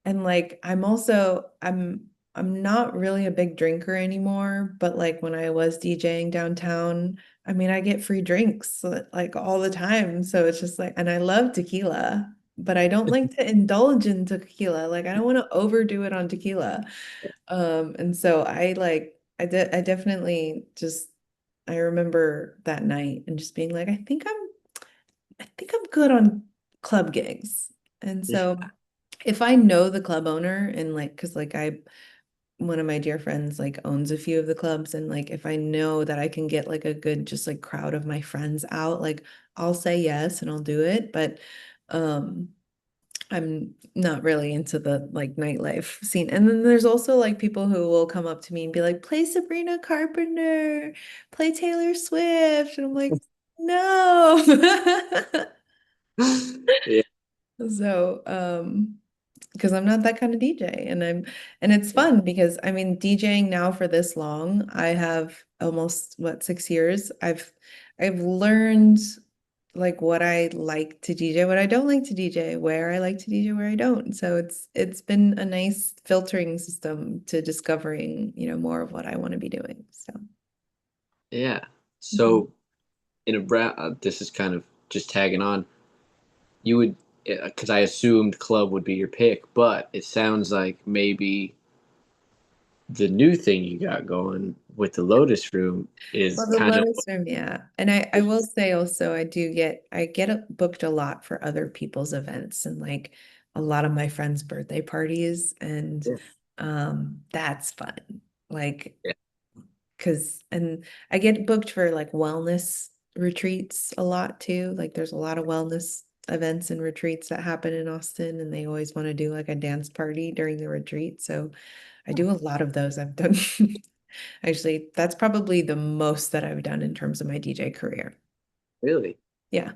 Speaker 2: and like I'm not really a big drinker anymore, but like when I was DJing downtown, I mean I get free drinks like all the time. So it's just like, and I love tequila, but I don't like to indulge in tequila. Like I don't want to overdo it on tequila. And so I definitely just I remember that night and just being like, I think I'm good on club gigs. And so
Speaker 1: Yeah.
Speaker 2: if I know the club owner and like, because like one of my dear friends like owns a few of the clubs, and like if I know that I can get like a good just like crowd of my friends out, like I'll say yes and I'll do it. But um I'm not really into the like nightlife scene. And then there's also like people who will come up to me and be like, play Sabrina Carpenter, play Taylor Swift. And I'm like, no.
Speaker 1: Yeah,
Speaker 2: So, because I'm not that kind of DJ, and it's
Speaker 1: yeah,
Speaker 2: fun because I mean DJing now for this long, I have almost what 6 years. I've learned like what I like to DJ, what I don't like to DJ, where I like to DJ, where I don't. So it's been a nice filtering system to discovering, more of what I want to be doing. So
Speaker 1: yeah.
Speaker 2: mhm.
Speaker 1: So in a this is kind of just tagging on. You would, because I assumed club would be your pick, but it sounds like maybe the new thing you got going with the Lotus Room is
Speaker 2: Well, the
Speaker 1: kind of
Speaker 2: Lotus Room, yeah. And I will say also I get booked a lot for other people's events and like a lot of my friends' birthday parties and
Speaker 1: yeah,
Speaker 2: that's fun. Like
Speaker 1: yeah,
Speaker 2: and I get booked for like wellness retreats a lot too. Like there's a lot of wellness events and retreats that happen in Austin and they always want to do like a dance party during the retreat. So I do a lot of those. I've done actually, that's probably the most that I've done in terms of my DJ career.
Speaker 1: really
Speaker 2: Yeah,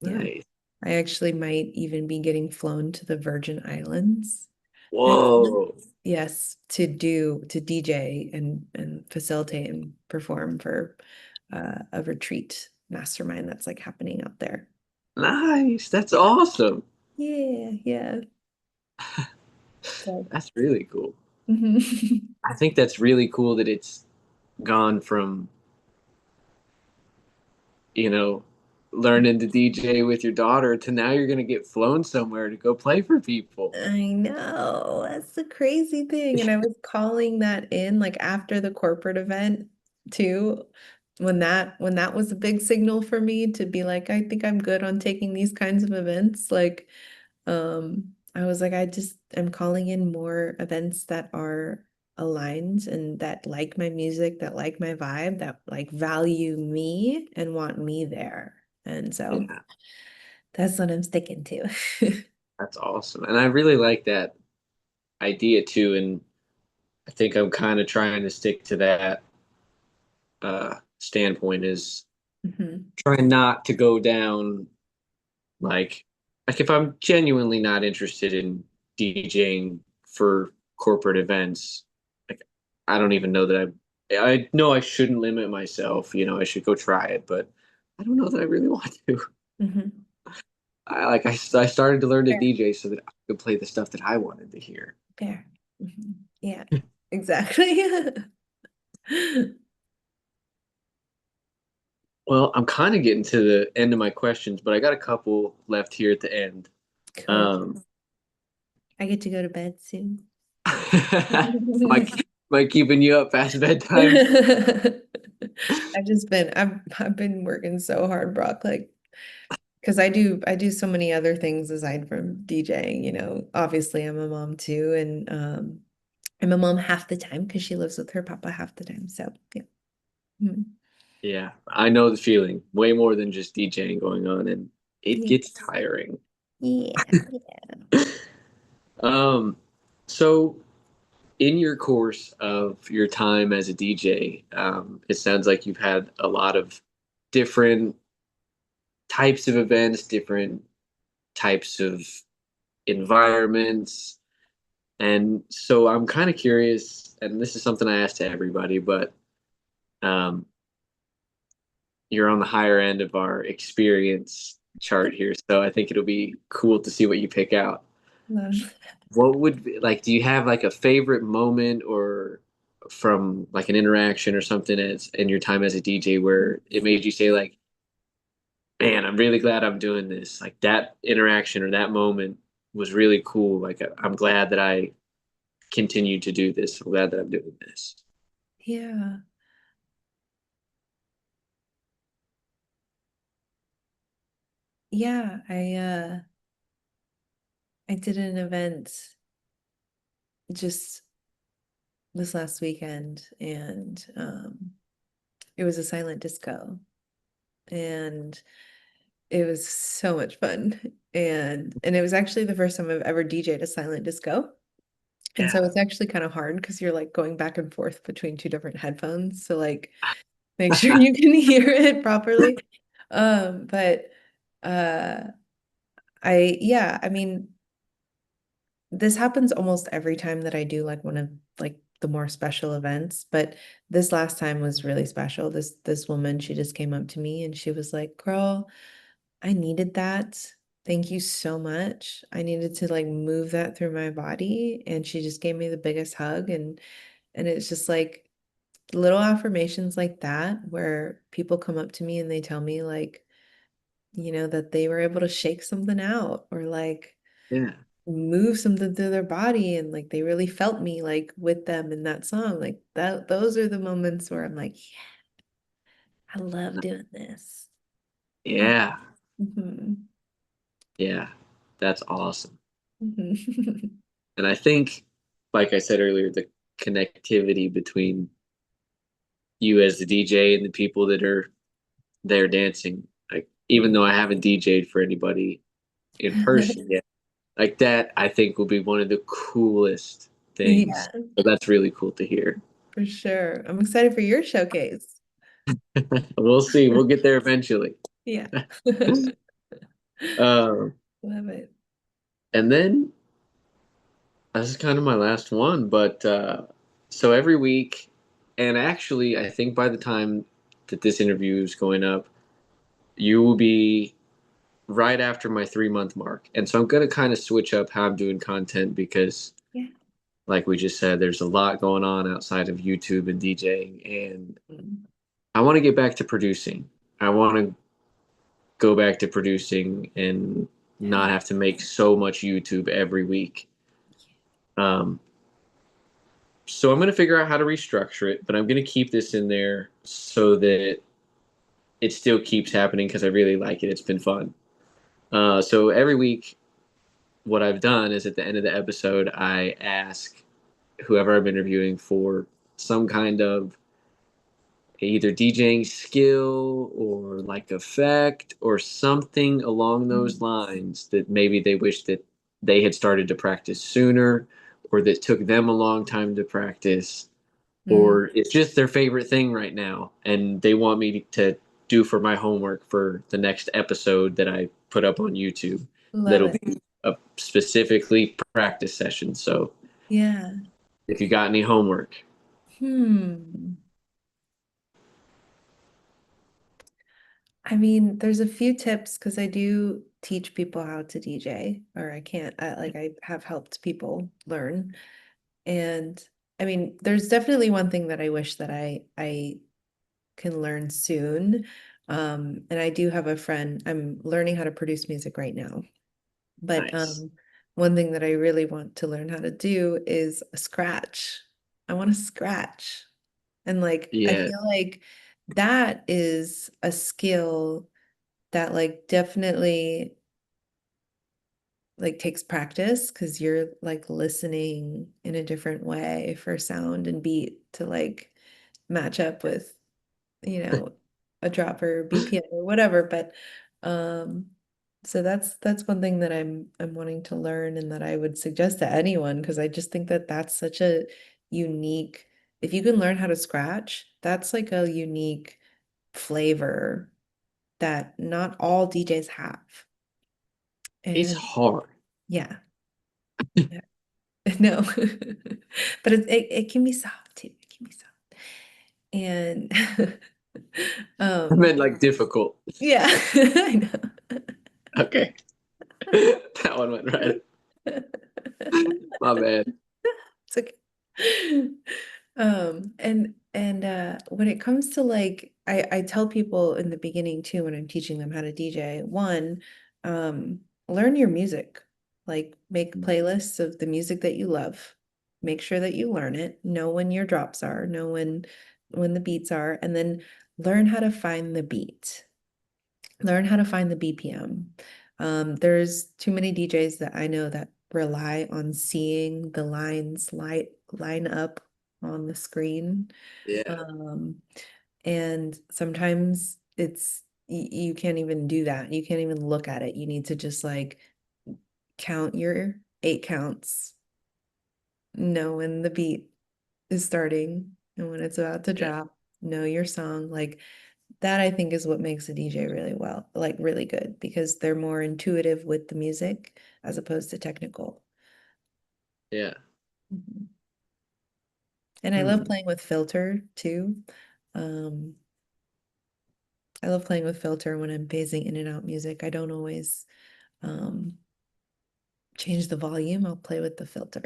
Speaker 2: yeah.
Speaker 1: nice.
Speaker 2: I actually might even be getting flown to the Virgin Islands next month.
Speaker 1: Whoa,
Speaker 2: Yes, to DJ and facilitate and perform for a retreat mastermind that's like happening out there.
Speaker 1: nice. That's awesome.
Speaker 2: Yeah, yeah. So,
Speaker 1: That's really cool.
Speaker 2: mhm.
Speaker 1: I think that's really cool that it's gone from, you know, learning to DJ with your daughter to now you're gonna get flown somewhere to go play for people.
Speaker 2: I know. That's the crazy thing. And I was calling that in like after the corporate event too, when that was a big signal for me to be like, I think I'm good on taking these kinds of events. Like, I was like, I just am calling in more events that are aligned and that like my music, that like my vibe, that like value me and want me there. And so
Speaker 1: Yeah,
Speaker 2: that's what I'm sticking to.
Speaker 1: that's awesome. And I really like that idea too. And I think I'm kind of trying to stick to that standpoint is
Speaker 2: Mhm.
Speaker 1: trying not to go down like if I'm genuinely not interested in DJing for corporate events, like I don't even know that I know I shouldn't limit myself, I should go try it, but I don't know that I really want to.
Speaker 2: Mhm.
Speaker 1: I started to learn to
Speaker 2: Fair.
Speaker 1: DJ so that I could play the stuff that I wanted to hear.
Speaker 2: Fair. Mhm. Yeah, exactly.
Speaker 1: Well, I'm kind of getting to the end of my questions, but I got a couple left here at the end.
Speaker 2: Cool.
Speaker 1: Um,
Speaker 2: I get to go to bed soon.
Speaker 1: am I keeping you up past bedtime?
Speaker 2: I've been working so hard, Brock, like because I do so many other things aside from DJing, Obviously I'm a mom too, and I'm a mom half the time because she lives with her papa half the time. So yeah. Mhm.
Speaker 1: Yeah, I know the feeling. Way more than just DJing going on, and it gets
Speaker 2: Yes.
Speaker 1: tiring.
Speaker 2: Yeah. Yeah.
Speaker 1: Um, so in your course of your time as a DJ, it sounds like you've had a lot of different types of events, different types of environments. And so I'm kind of curious, and this is something I ask to everybody, but um, you're on the higher end of our experience chart here. So I think it'll be cool to see what you pick out.
Speaker 2: Love.
Speaker 1: What would like, do you have like a favorite moment or from like an interaction or something as in your time as a DJ where it made you say like, man, I'm really glad I'm doing this. Like that interaction or that moment was really cool. Like I'm glad that I continue to do this. I'm glad that I'm doing this.
Speaker 2: Yeah. Yeah. I did an event just this last weekend and it was a silent disco and it was so much fun. and it was actually the first time I've ever DJ'd a silent disco. And so
Speaker 1: Yeah.
Speaker 2: it's actually kind of hard because you're like going back and forth between two different headphones. So like make sure you can hear it properly. But uh yeah, I mean, this happens almost every time that I do like one of like the more special events, but this last time was really special. This woman, she just came up to me and she was like, "Girl, I needed that. Thank you so much. I needed to like move that through my body." And she just gave me the biggest hug, and it's just like little affirmations like that where people come up to me and they tell me like, that they were able to shake something out or like
Speaker 1: Yeah.
Speaker 2: move something through their body and like they really felt me like with them in that song. Like that those are the moments where I'm like, yeah, I love doing this. Yeah.
Speaker 1: Yeah.
Speaker 2: Mhm.
Speaker 1: Yeah. That's awesome.
Speaker 2: Mhm.
Speaker 1: And I think, like I said earlier, the connectivity between you as the DJ and the people that are there dancing, like even though I haven't DJ'd for anybody in person yet, like that I think will be one of the coolest things.
Speaker 2: Yeah,
Speaker 1: So that's really cool to hear.
Speaker 2: for sure. I'm excited for your showcase.
Speaker 1: We'll see. We'll get there eventually.
Speaker 2: Yeah.
Speaker 1: Um,
Speaker 2: Love it.
Speaker 1: and then this is kind of my last one, but so every week, and actually, I think by the time that this interview is going up, you will be right after my 3 month mark. And so I'm going to kind of switch up how I'm doing content because,
Speaker 2: Yeah.
Speaker 1: like we just said, there's a lot going on outside of YouTube and DJing. And
Speaker 2: Mm.
Speaker 1: I want to get back to producing. I want to go back to producing and
Speaker 2: Yeah.
Speaker 1: not have to make so much YouTube every week. Um, so I'm going to figure out how to restructure it, but I'm going to keep this in there so that it still keeps happening because I really like it. It's been fun. So every week, what I've done is at the end of the episode, I ask whoever I'm interviewing for some kind of either DJing skill or like effect or something along those lines that maybe they wish that they had started to practice sooner or that took them a long time to practice
Speaker 2: Mm.
Speaker 1: or it's just their favorite thing right now and they want me to do for my homework for the next episode that I put up on YouTube.
Speaker 2: Love
Speaker 1: That'll
Speaker 2: it.
Speaker 1: be a specifically practice session. So
Speaker 2: Yeah.
Speaker 1: if you got any homework,
Speaker 2: Hmm. I mean, there's a few tips because I do teach people how to DJ, or I can't, like I have helped people learn. And I mean, there's definitely one thing that I wish that I can learn soon. And I do have a friend, I'm learning how to produce music right now. But
Speaker 1: nice.
Speaker 2: one thing that I really want to learn how to do is a scratch. I want to scratch. And like I
Speaker 1: Yeah.
Speaker 2: feel like that is a skill that like definitely like takes practice because you're like listening in a different way for sound and beat to like match up with, you know, a drop or BPM or whatever. But um so that's one thing that I'm wanting to learn and that I would suggest to anyone because I just think that that's such a unique, if you can learn how to scratch, that's like a unique flavor that not all DJs have.
Speaker 1: It's
Speaker 2: And
Speaker 1: hard.
Speaker 2: yeah, yeah. No. But it can be soft too. It can be soft. And
Speaker 1: I
Speaker 2: um
Speaker 1: meant like difficult.
Speaker 2: yeah, I know.
Speaker 1: Okay. That one went right. My bad.
Speaker 2: It's okay. And when it comes to like I tell people in the beginning too when I'm teaching them how to DJ, one, learn your music. Like make playlists of the music that you love. Make sure that you learn it, know when your drops are, know when the beats are, and then learn how to find the beat. Learn how to find the BPM. There's too many DJs that I know that rely on seeing the lines line up on the screen.
Speaker 1: Yeah.
Speaker 2: Um, and sometimes it's you can't even do that. You can't even look at it. You need to just like count your 8 counts, know when the beat is starting and when it's about to
Speaker 1: Yeah.
Speaker 2: drop, know your song. Like that, I think is what makes a DJ really well, like really good because they're more intuitive with the music as opposed to technical.
Speaker 1: Yeah.
Speaker 2: Mhm. And I love
Speaker 1: Hmm.
Speaker 2: playing with filter too. Um, I love playing with filter when I'm phasing in and out music. I don't always um change the volume. I'll play with the filter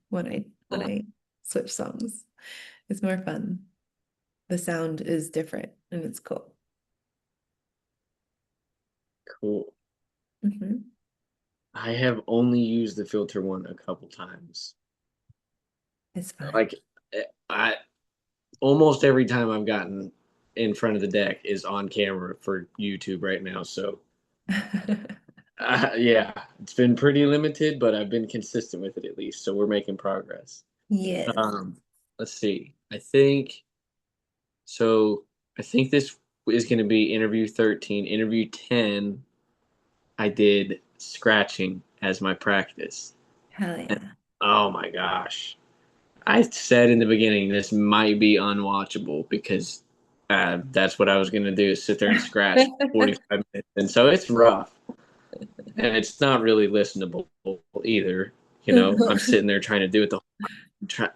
Speaker 2: when I switch songs. It's more fun. The sound is different and it's cool.
Speaker 1: Cool.
Speaker 2: Hmm.
Speaker 1: I have only used the filter one a couple times.
Speaker 2: It's fun.
Speaker 1: Like I almost every time I've gotten in front of the deck is on camera for YouTube right now. So yeah, it's been pretty limited, but I've been consistent with it at least. So we're making progress.
Speaker 2: Yes.
Speaker 1: Um, let's see. So. I think this is going to be interview 13. Interview 10, I did scratching as my practice.
Speaker 2: Hell
Speaker 1: And
Speaker 2: yeah.
Speaker 1: oh my gosh. I said in the beginning this might be unwatchable because that's what I was going to do is sit there and scratch 45 minutes. And so it's rough. And it's not really listenable either. You know, I'm sitting there trying to do it try,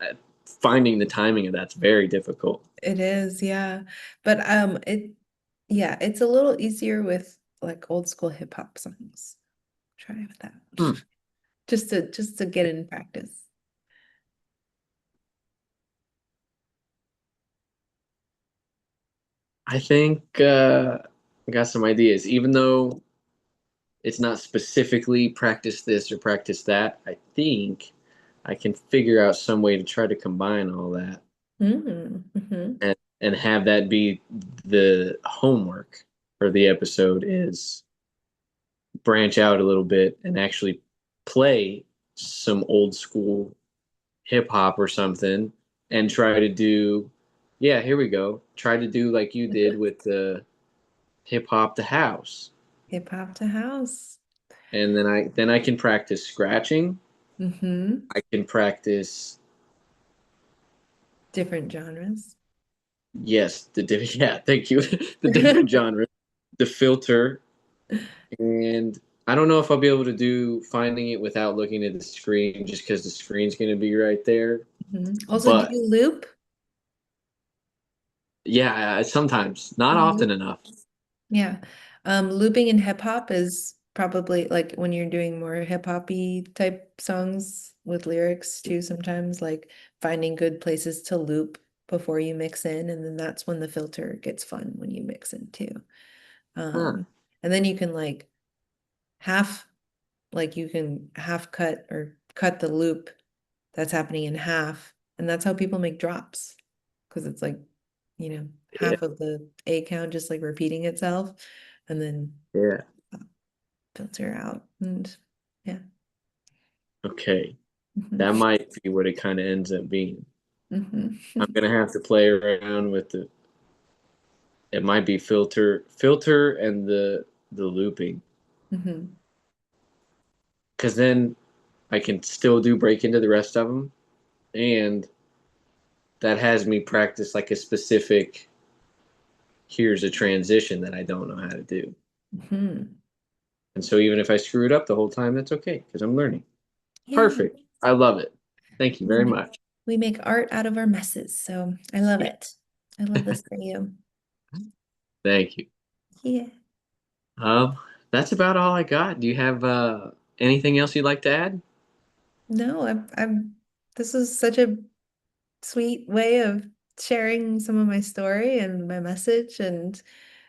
Speaker 1: finding the timing of that's very difficult.
Speaker 2: It is, yeah. But yeah, it's a little easier with like old school hip hop songs. Try with that.
Speaker 1: Hmm.
Speaker 2: Just to get in practice.
Speaker 1: I think I got some ideas. Even though it's not specifically practice this or practice that, I think I can figure out some way to try to combine all that
Speaker 2: Mm-hmm.
Speaker 1: and have that be the homework for the episode is branch out a little bit and actually play some old school hip hop or something and try to do yeah, here we go. Try to do like you did with the hip hop the house.
Speaker 2: Hip hop to house.
Speaker 1: And then I can practice scratching.
Speaker 2: Mm-hmm.
Speaker 1: I can practice
Speaker 2: Different genres.
Speaker 1: yes, yeah, thank you. The different genre, the filter, and I don't know if I'll be able to do finding it without looking at the screen just because the screen's going to be right there.
Speaker 2: Also, do
Speaker 1: But
Speaker 2: you loop?
Speaker 1: yeah, sometimes, not
Speaker 2: Do you
Speaker 1: often
Speaker 2: loop?
Speaker 1: enough.
Speaker 2: Yeah. Looping in hip hop is probably like when you're doing more hip hoppy type songs with lyrics too, sometimes like finding good places to loop before you mix in, and then that's when the filter gets fun when you mix in too.
Speaker 1: Huh.
Speaker 2: And then you can half you can half cut or cut the loop that's happening in half, and that's how people make drops because it's like,
Speaker 1: Yeah,
Speaker 2: half of the A count just like repeating itself and then
Speaker 1: yeah.
Speaker 2: filter out and yeah.
Speaker 1: Okay.
Speaker 2: Mhm.
Speaker 1: That might be what it kind of ends up being.
Speaker 2: Mhm.
Speaker 1: I'm gonna have to play around with the it might be filter and the looping
Speaker 2: Mhm.
Speaker 1: because then I can still do break into the rest of them, and that has me practice like a specific. Here's a transition that I don't know how to do,
Speaker 2: Mhm.
Speaker 1: and so even if I screw it up the whole time, that's okay because I'm learning.
Speaker 2: Yeah,
Speaker 1: Perfect. I love it. Thank you
Speaker 2: we
Speaker 1: very
Speaker 2: make
Speaker 1: much.
Speaker 2: we make art out of our messes, so I love
Speaker 1: Yeah.
Speaker 2: it. I love this for you.
Speaker 1: Thank you.
Speaker 2: Yeah.
Speaker 1: Um, that's about all I got. Do you have anything else you'd like to add?
Speaker 2: No, I'm this is such a sweet way of sharing some of my story and my message and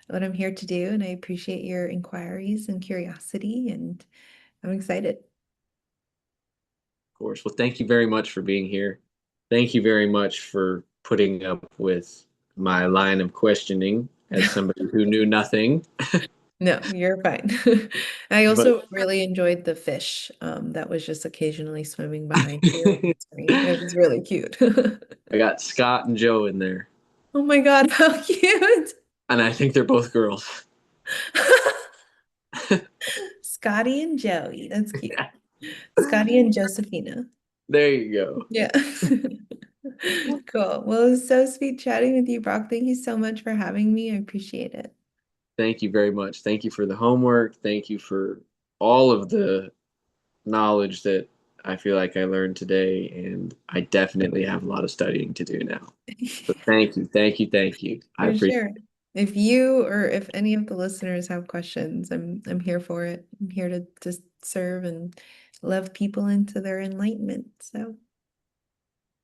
Speaker 2: what I'm here to do. And I appreciate your inquiries and curiosity, and I'm excited.
Speaker 1: Of course. Well, thank you very much for being here. Thank you very much for putting up with my line of questioning as somebody who knew nothing.
Speaker 2: No, you're fine. I
Speaker 1: But
Speaker 2: also really enjoyed the fish that was just occasionally swimming behind you on
Speaker 1: I
Speaker 2: the screen. It was really cute.
Speaker 1: got Scott and Joe in there,
Speaker 2: Oh my God, how cute.
Speaker 1: and I think they're both girls.
Speaker 2: Scotty and Joey. That's cute. Scotty and Josephina.
Speaker 1: There you go.
Speaker 2: Yeah. Cool. Well, it was so sweet chatting with you, Brock. Thank you so much for having me. I appreciate it.
Speaker 1: Thank you very much. Thank you for the homework. Thank you for all of the knowledge that I feel like I learned today, and I definitely have a lot of studying to do now. So thank you, thank you, thank you. I
Speaker 2: For
Speaker 1: appreciate
Speaker 2: sure. If you or if any of the listeners have questions, I'm here for it. I'm here to serve and love people into their enlightenment. So,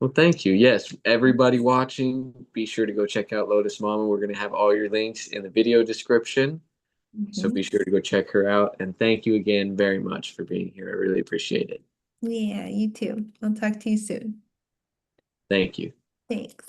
Speaker 1: Well, thank you. Yes, everybody watching, be sure to go check out Lotus Mama. We're going to have all your links in the video description. So be
Speaker 2: mhm.
Speaker 1: sure to go check her out. And thank you again very much for being here. I really appreciate it.
Speaker 2: Yeah, you too. I'll talk to you soon.
Speaker 1: Thank you.
Speaker 2: Thanks.